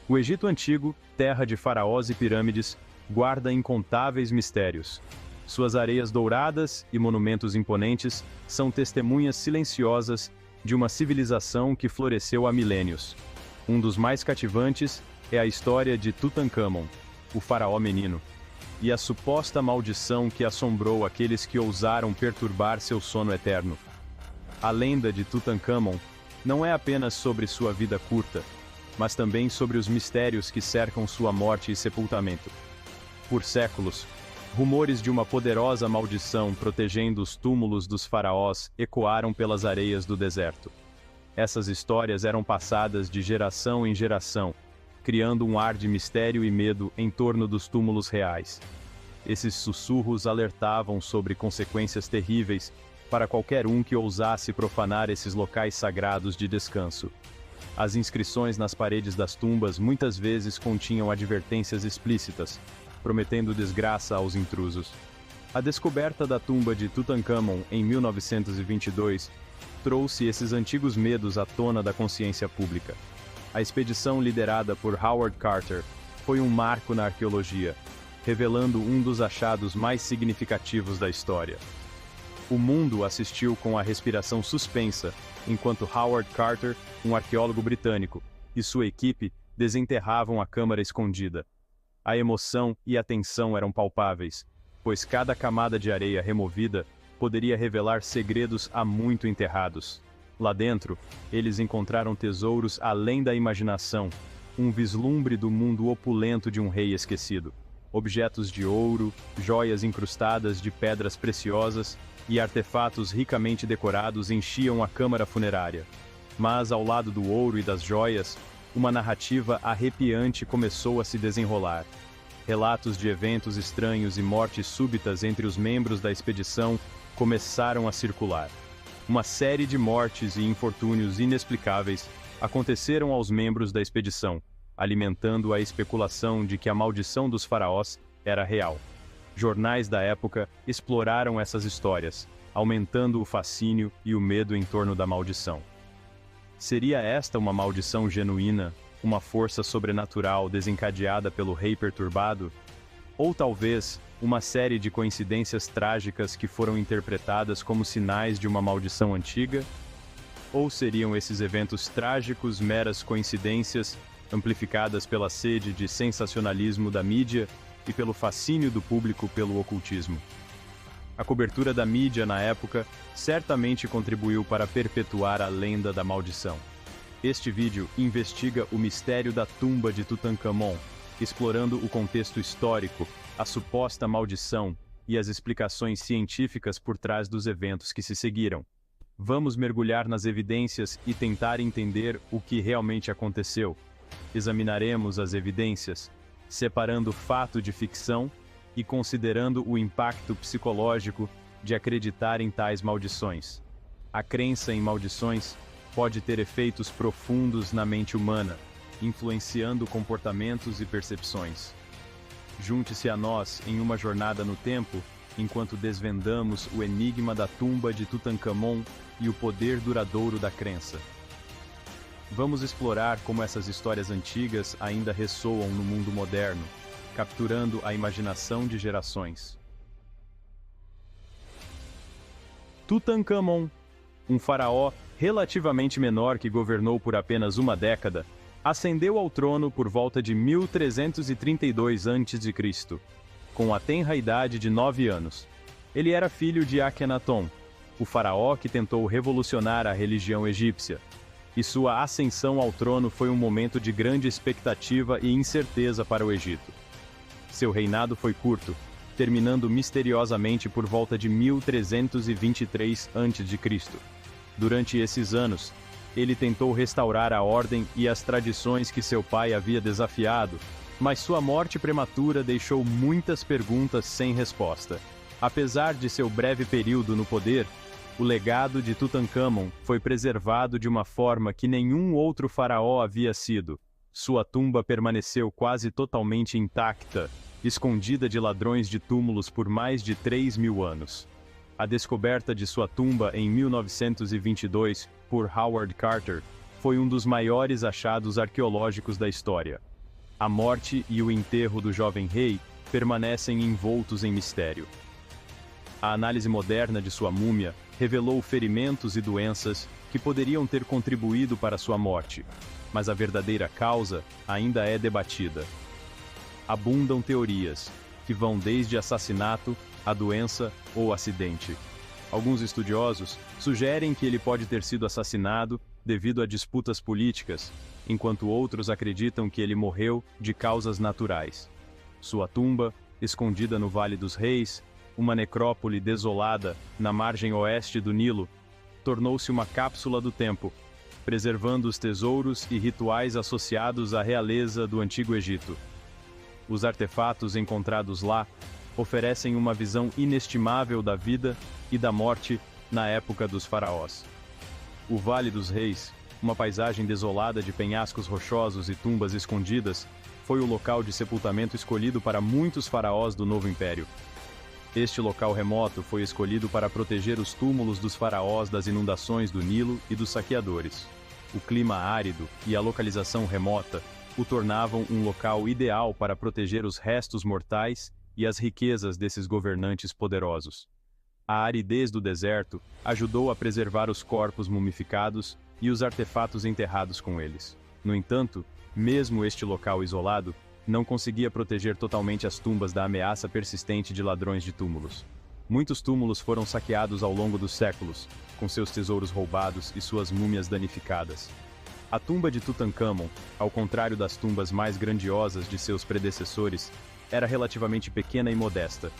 O Egito Antigo, terra de faraós e pirâmides, guarda incontáveis mistérios. Suas areias douradas e monumentos imponentes são testemunhas silenciosas de uma civilização que floresceu há milênios. Um dos mais cativantes é a história de Tutancâmon, o faraó menino, e a suposta maldição que assombrou aqueles que ousaram perturbar seu sono eterno. A lenda de Tutancâmon não é apenas sobre sua vida curta, mas também sobre os mistérios que cercam sua morte e sepultamento. Por séculos, rumores de uma poderosa maldição protegendo os túmulos dos faraós ecoaram pelas areias do deserto. Essas histórias eram passadas de geração em geração, criando um ar de mistério e medo em torno dos túmulos reais. Esses sussurros alertavam sobre consequências terríveis para qualquer um que ousasse profanar esses locais sagrados de descanso. As inscrições nas paredes das tumbas muitas vezes continham advertências explícitas, prometendo desgraça aos intrusos. A descoberta da tumba de Tutancâmon em 1922 trouxe esses antigos medos à tona da consciência pública. A expedição liderada por Howard Carter foi um marco na arqueologia, revelando um dos achados mais significativos da história. O mundo assistiu com a respiração suspensa, enquanto Howard Carter, um arqueólogo britânico, e sua equipe desenterravam a câmara escondida. A emoção e a tensão eram palpáveis, pois cada camada de areia removida poderia revelar segredos há muito enterrados. Lá dentro, eles encontraram tesouros além da imaginação, um vislumbre do mundo opulento de um rei esquecido. Objetos de ouro, joias incrustadas de pedras preciosas e artefatos ricamente decorados enchiam a câmara funerária. Mas ao lado do ouro e das joias, uma narrativa arrepiante começou a se desenrolar. Relatos de eventos estranhos e mortes súbitas entre os membros da expedição começaram a circular. Uma série de mortes e infortúnios inexplicáveis aconteceram aos membros da expedição, alimentando a especulação de que a maldição dos faraós era real. Jornais da época exploraram essas histórias, aumentando o fascínio e o medo em torno da maldição. Seria esta uma maldição genuína, uma força sobrenatural desencadeada pelo rei perturbado? Ou talvez uma série de coincidências trágicas que foram interpretadas como sinais de uma maldição antiga? Ou seriam esses eventos trágicos meras coincidências, amplificadas pela sede de sensacionalismo da mídia e pelo fascínio do público pelo ocultismo? A cobertura da mídia na época certamente contribuiu para perpetuar a lenda da maldição. Este vídeo investiga o mistério da tumba de Tutancâmon, explorando o contexto histórico, a suposta maldição e as explicações científicas por trás dos eventos que se seguiram. Vamos mergulhar nas evidências e tentar entender o que realmente aconteceu. Examinaremos as evidências, separando fato de ficção e considerando o impacto psicológico de acreditar em tais maldições. A crença em maldições pode ter efeitos profundos na mente humana, influenciando comportamentos e percepções. Junte-se a nós em uma jornada no tempo, enquanto desvendamos o enigma da tumba de Tutancâmon e o poder duradouro da crença. Vamos explorar como essas histórias antigas ainda ressoam no mundo moderno, capturando a imaginação de gerações. Tutancâmon, um faraó relativamente menor que governou por apenas uma década, ascendeu ao trono por volta de 1332 a.C., com a tenra idade de 9 anos. Ele era filho de Akhenaton, o faraó que tentou revolucionar a religião egípcia, e sua ascensão ao trono foi um momento de grande expectativa e incerteza para o Egito. Seu reinado foi curto, terminando misteriosamente por volta de 1323 a.C. Durante esses anos, ele tentou restaurar a ordem e as tradições que seu pai havia desafiado, mas sua morte prematura deixou muitas perguntas sem resposta. Apesar de seu breve período no poder, o legado de Tutancâmon foi preservado de uma forma que nenhum outro faraó havia sido. Sua tumba permaneceu quase totalmente intacta, escondida de ladrões de túmulos por mais de 3.000 anos. A descoberta de sua tumba em 1922 por Howard Carter foi um dos maiores achados arqueológicos da história. A morte e o enterro do jovem rei permanecem envoltos em mistério. A análise moderna de sua múmia revelou ferimentos e doenças que poderiam ter contribuído para sua morte, mas a verdadeira causa ainda é debatida. Abundam teorias, que vão desde assassinato a doença ou acidente. Alguns estudiosos sugerem que ele pode ter sido assassinado devido a disputas políticas, enquanto outros acreditam que ele morreu de causas naturais. Sua tumba, escondida no Vale dos Reis, uma necrópole desolada na margem oeste do Nilo, tornou-se uma cápsula do tempo, preservando os tesouros e rituais associados à realeza do Antigo Egito. Os artefatos encontrados lá oferecem uma visão inestimável da vida e da morte na época dos faraós. O Vale dos Reis, uma paisagem desolada de penhascos rochosos e tumbas escondidas, foi o local de sepultamento escolhido para muitos faraós do Novo Império. Este local remoto foi escolhido para proteger os túmulos dos faraós das inundações do Nilo e dos saqueadores. O clima árido e a localização remota o tornavam um local ideal para proteger os restos mortais e as riquezas desses governantes poderosos. A aridez do deserto ajudou a preservar os corpos mumificados e os artefatos enterrados com eles. No entanto, mesmo este local isolado não conseguia proteger totalmente as tumbas da ameaça persistente de ladrões de túmulos. Muitos túmulos foram saqueados ao longo dos séculos, com seus tesouros roubados e suas múmias danificadas. A tumba de Tutancâmon, ao contrário das tumbas mais grandiosas de seus predecessores, era relativamente pequena e modesta.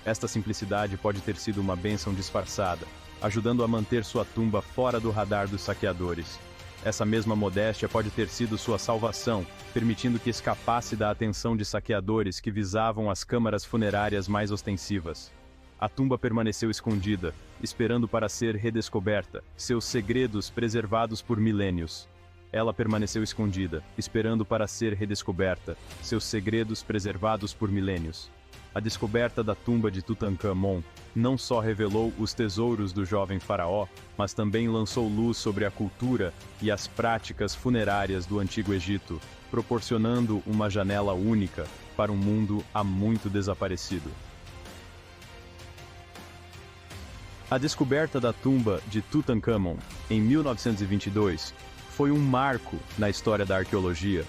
Esta simplicidade pode ter sido uma bênção disfarçada, ajudando a manter sua tumba fora do radar dos saqueadores. Essa mesma modéstia pode ter sido sua salvação, permitindo que escapasse da atenção de saqueadores que visavam as câmaras funerárias mais ostensivas. A tumba permaneceu escondida, esperando para ser redescoberta, seus segredos preservados por milênios. Ela permaneceu escondida, esperando para ser redescoberta, seus segredos preservados por milênios. A descoberta da tumba de Tutancâmon não só revelou os tesouros do jovem faraó, mas também lançou luz sobre a cultura e as práticas funerárias do Antigo Egito, proporcionando uma janela única para um mundo há muito desaparecido. A descoberta da tumba de Tutancâmon, em 1922, foi um marco na história da arqueologia,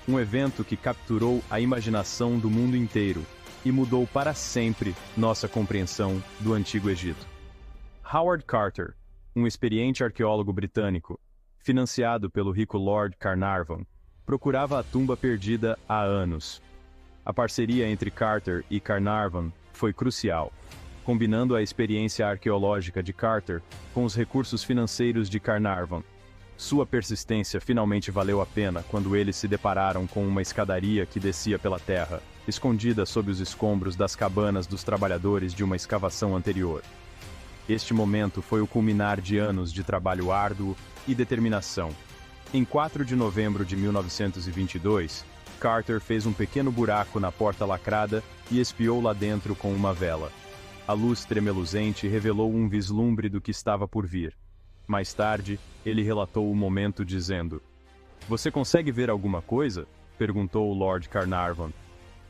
um evento que capturou a imaginação do mundo inteiro e mudou para sempre nossa compreensão do Antigo Egito. Howard Carter, um experiente arqueólogo britânico, financiado pelo rico Lord Carnarvon, procurava a tumba perdida há anos. A parceria entre Carter e Carnarvon foi crucial, combinando a experiência arqueológica de Carter com os recursos financeiros de Carnarvon. Sua persistência finalmente valeu a pena quando eles se depararam com uma escadaria que descia pela terra, escondida sob os escombros das cabanas dos trabalhadores de uma escavação anterior. Este momento foi o culminar de anos de trabalho árduo e determinação. Em 4 de novembro de 1922, Carter fez um pequeno buraco na porta lacrada e espiou lá dentro com uma vela. A luz tremeluzente revelou um vislumbre do que estava por vir. Mais tarde, ele relatou o momento dizendo: "Você consegue ver alguma coisa?" perguntou o Lord Carnarvon.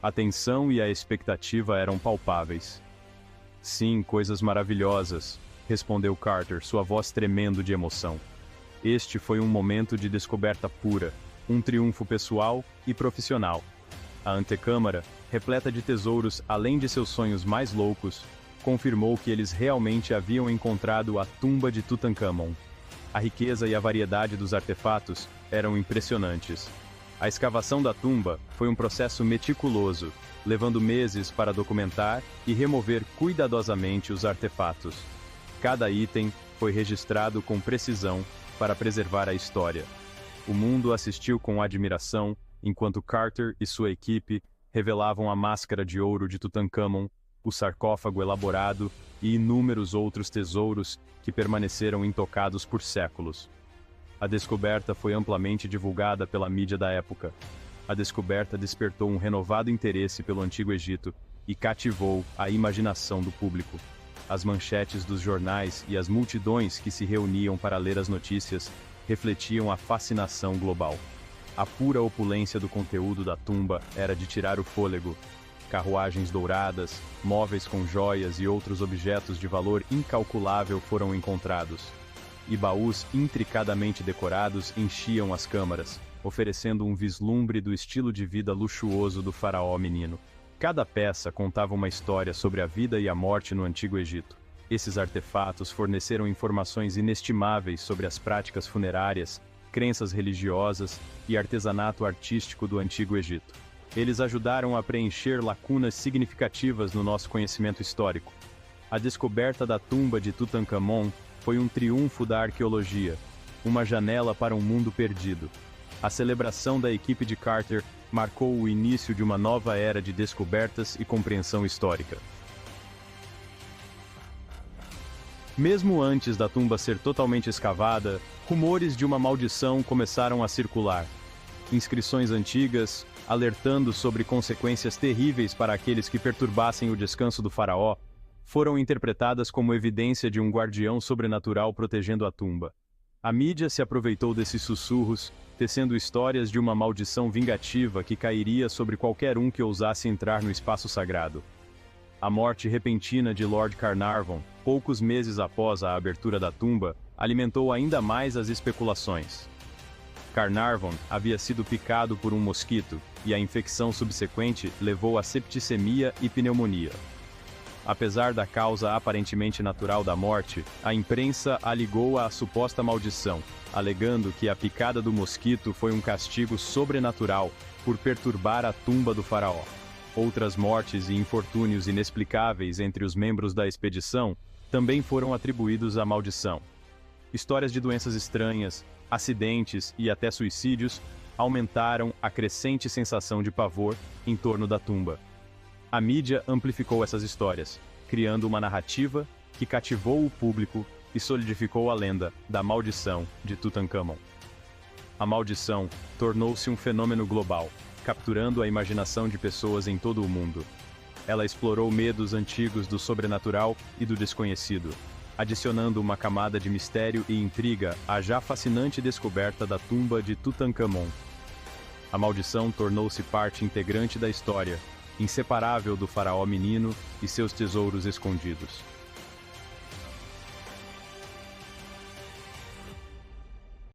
A tensão e a expectativa eram palpáveis. "Sim, coisas maravilhosas", respondeu Carter, sua voz tremendo de emoção. Este foi um momento de descoberta pura, um triunfo pessoal e profissional. A antecâmara, repleta de tesouros além de seus sonhos mais loucos, confirmou que eles realmente haviam encontrado a tumba de Tutancâmon. A riqueza e a variedade dos artefatos eram impressionantes. A escavação da tumba foi um processo meticuloso, levando meses para documentar e remover cuidadosamente os artefatos. Cada item foi registrado com precisão para preservar a história. O mundo assistiu com admiração enquanto Carter e sua equipe revelavam a máscara de ouro de Tutancâmon, o sarcófago elaborado e inúmeros outros tesouros que permaneceram intocados por séculos. A descoberta foi amplamente divulgada pela mídia da época. A descoberta despertou um renovado interesse pelo Antigo Egito e cativou a imaginação do público. As manchetes dos jornais e as multidões que se reuniam para ler as notícias refletiam a fascinação global. A pura opulência do conteúdo da tumba era de tirar o fôlego. Carruagens douradas, móveis com joias e outros objetos de valor incalculável foram encontrados. E baús intricadamente decorados enchiam as câmaras, oferecendo um vislumbre do estilo de vida luxuoso do faraó menino. Cada peça contava uma história sobre a vida e a morte no Antigo Egito. Esses artefatos forneceram informações inestimáveis sobre as práticas funerárias, crenças religiosas e artesanato artístico do Antigo Egito. Eles ajudaram a preencher lacunas significativas no nosso conhecimento histórico. A descoberta da tumba de Tutankhamon foi um triunfo da arqueologia, uma janela para um mundo perdido. A celebração da equipe de Carter marcou o início de uma nova era de descobertas e compreensão histórica. Mesmo antes da tumba ser totalmente escavada, rumores de uma maldição começaram a circular. Inscrições antigas, alertando sobre consequências terríveis para aqueles que perturbassem o descanso do faraó, foram interpretadas como evidência de um guardião sobrenatural protegendo a tumba. A mídia se aproveitou desses sussurros, tecendo histórias de uma maldição vingativa que cairia sobre qualquer um que ousasse entrar no espaço sagrado. A morte repentina de Lord Carnarvon, poucos meses após a abertura da tumba, alimentou ainda mais as especulações. Carnarvon havia sido picado por um mosquito, e a infecção subsequente levou a septicemia e pneumonia. Apesar da causa aparentemente natural da morte, a imprensa a ligou à suposta maldição, alegando que a picada do mosquito foi um castigo sobrenatural por perturbar a tumba do faraó. Outras mortes e infortúnios inexplicáveis entre os membros da expedição também foram atribuídos à maldição. Histórias de doenças estranhas, acidentes e até suicídios aumentaram a crescente sensação de pavor em torno da tumba. A mídia amplificou essas histórias, criando uma narrativa que cativou o público e solidificou a lenda da maldição de Tutankhamon. A maldição tornou-se um fenômeno global, capturando a imaginação de pessoas em todo o mundo. Ela explorou medos antigos do sobrenatural e do desconhecido, adicionando uma camada de mistério e intriga à já fascinante descoberta da tumba de Tutankhamon. A maldição tornou-se parte integrante da história, inseparável do faraó menino e seus tesouros escondidos.